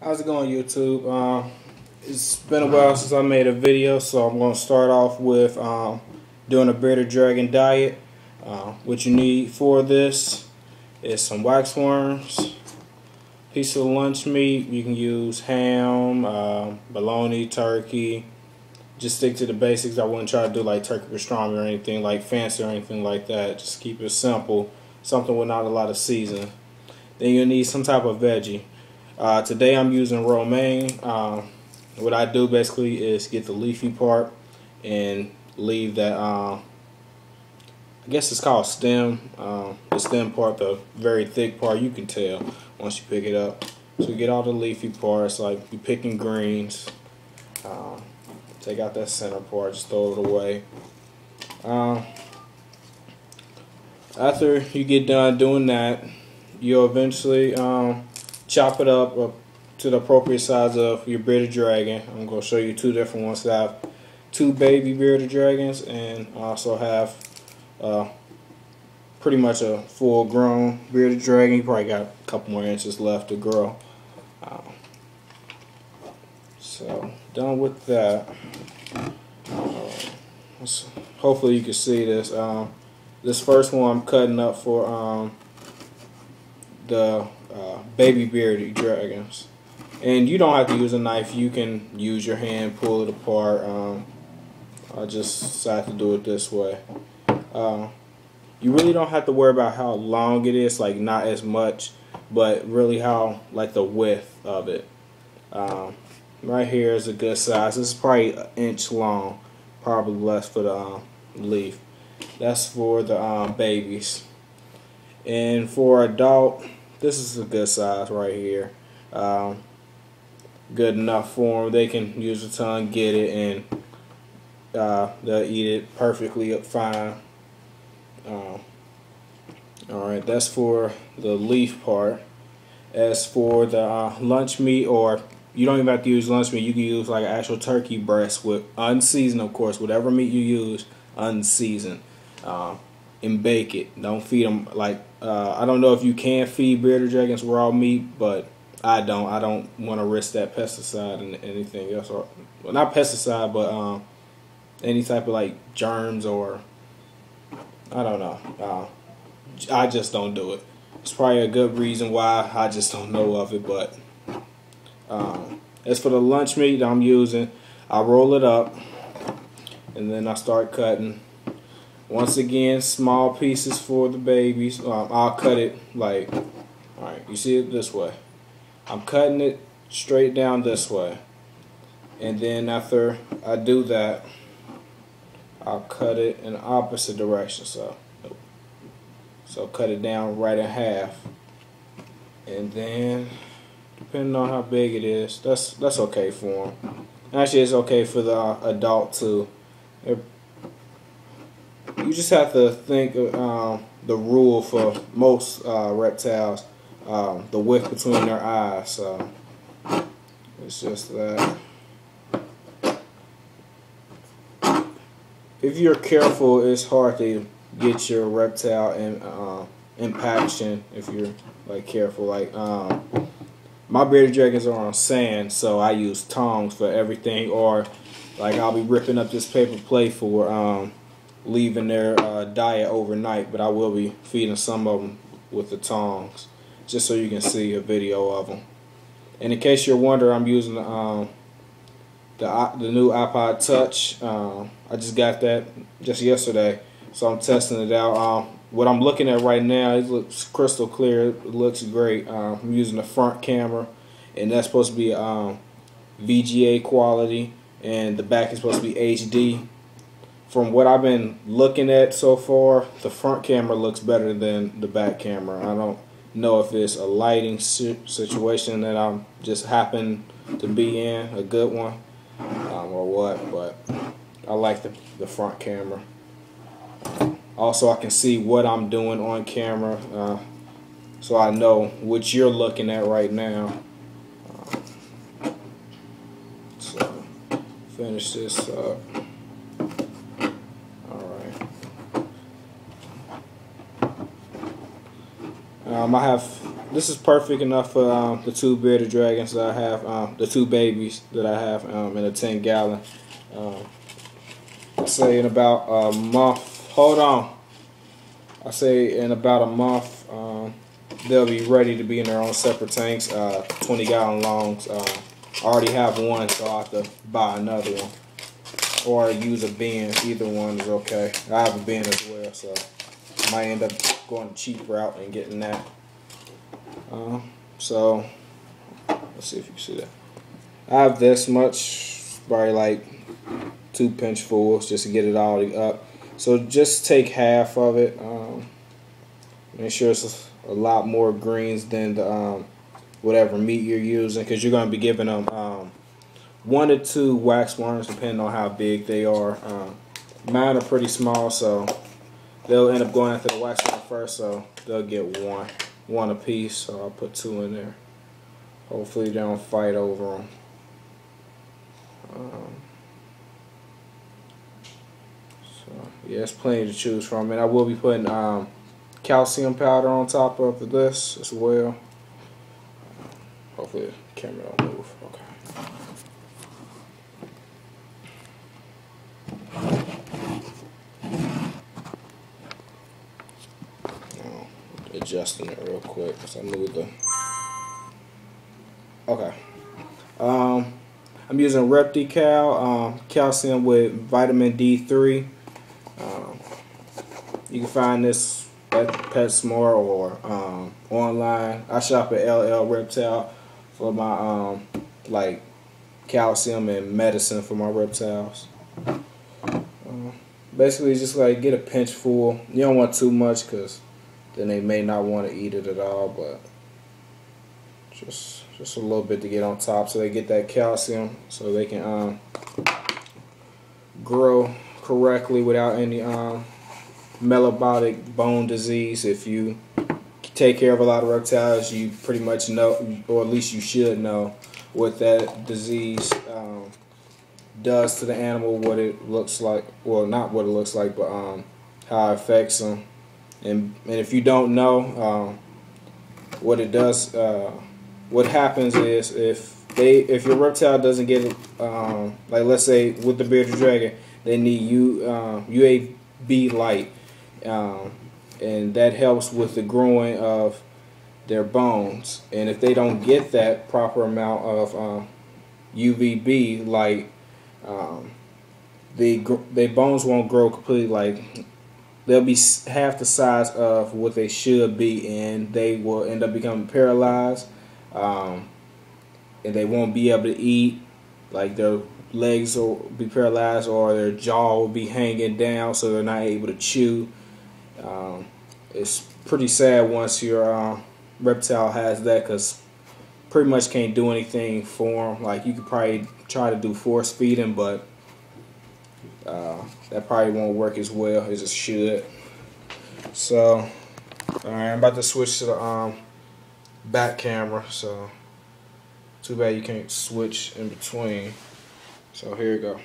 How's it going, YouTube? It's been a while since I made a video, so I'm going to start off with doing a bearded dragon diet. What you need for this is some wax worms, piece of lunch meat. You can use ham, bologna, turkey. Just stick to the basics. I wouldn't try to do like turkey pastrami or anything like fancy or anything like that. Just keep it simple, something with not a lot of seasoning. Then you'll need some type of veggie. Today I'm using romaine. What I do basically is get the leafy part and leave that, I guess it's called stem, the stem part, the very thick part. You can tell once you pick it up. So you get all the leafy parts, like you're picking greens. Take out that center part, just throw it away. After you get done doing that, you'll eventually chop it up to the appropriate size of your bearded dragon. I'm going to show you two different ones. I have two baby bearded dragons, and I also have pretty much a full grown bearded dragon. You probably got a couple more inches left to grow. So done with that. Hopefully you can see this. This first one I'm cutting up for the baby bearded dragons, and you don't have to use a knife. You can use your hand, pull it apart. I just decided to do it this way. You really don't have to worry about how long it is, like not as much, but really how, like, the width of it. Right here is a good size. This is probably an inch long, probably less for the leaf. That's for the babies. And for adult, this is a good size right here. Good enough for them. They can use the tongue, get it, and they'll eat it perfectly fine. Alright, that's for the leaf part. As for the lunch meat, or you don't even have to use lunch meat, you can use like an actual turkey breast with unseasoned, of course, whatever meat you use, unseasoned. And bake it. Don't feed them like I don't know if you can feed bearded dragons raw meat, but I don't want to risk that pesticide and anything else, or well, not pesticide, but any type of like germs, or I don't know. I just don't do it. It's probably a good reason why I just don't know of it. But as for the lunch meat I'm using, I roll it up and then I start cutting. Once again, small pieces for the babies. I'll cut it like, alright, you see it this way. I'm cutting it straight down this way. And then after I do that, I'll cut it in the opposite direction. So cut it down right in half. And then, depending on how big it is, that's okay for them. Actually, it's okay for the adult too. You just have to think of the rule for most reptiles, the width between their eyes. So it's just that. If you're careful, it's hard to get your reptile in impaction if you're like careful. Like my bearded dragons are on sand, so I use tongs for everything. Or like I'll be ripping up this paper plate for leaving their diet overnight, but I will be feeding some of them with the tongs, just so you can see a video of them. And in case you're wondering, I'm using the new iPod Touch. I just got that just yesterday, so I'm testing it out. What I'm looking at right now, it looks crystal clear. It looks great. I'm using the front camera, and that's supposed to be VGA quality, and the back is supposed to be HD. From what I've been looking at so far, the front camera looks better than the back camera. I don't know if it's a lighting situation that I'm just happen to be in, a good one, or what, but I like the front camera. Also, I can see what I'm doing on camera, so I know what you're looking at right now. So, finish this up. I have this is perfect enough for the two bearded dragons that I have, the two babies that I have in a 10-gallon. I say in about a month. Hold on. I say in about a month they'll be ready to be in their own separate tanks, 20-gallon longs. I already have one, so I'll have to buy another one or use a bin. Either one is okay. I have a bin as well, so I might end up going the cheap route and getting that. So let's see if you can see that. I have this much, probably like 2 pinchfuls just to get it all up. So just take half of it. Make sure it's a lot more greens than the whatever meat you're using, because you're going to be giving them 1 to 2 wax worms depending on how big they are. Mine are pretty small, so they'll end up going after the wax worm first, so they'll get one a piece. So I'll put 2 in there. Hopefully they don't fight over them. So yeah, it's plenty to choose from, and I will be putting calcium powder on top of this as well. Hopefully the camera don't move. Okay. Adjusting it real quick because I moved the. Okay. I'm using Reptical calcium with vitamin D3. You can find this at PetSmart or online. I shop at LL Reptile for my like calcium and medicine for my reptiles. Basically, just like get a pinch full. You don't want too much because then they may not want to eat it at all, but just a little bit to get on top so they get that calcium so they can grow correctly without any metabolic bone disease. If you take care of a lot of reptiles, you pretty much know, or at least you should know, what that disease does to the animal, what it looks like. Well, not what it looks like, but how it affects them. And if you don't know what it does, what happens is if your reptile doesn't get it, like let's say with the bearded dragon, they need UAB light, and that helps with the growing of their bones. And if they don't get that proper amount of UVB light, their bones won't grow completely. Like they'll be half the size of what they should be, and they will end up becoming paralyzed. And they won't be able to eat. Like their legs will be paralyzed, or their jaw will be hanging down, so they're not able to chew. It's pretty sad once your reptile has that, because pretty much can't do anything for them. Like you could probably try to do force feeding, but that probably won't work as well as it should. So, alright, I'm about to switch to the back camera. So, too bad you can't switch in between. So here you go.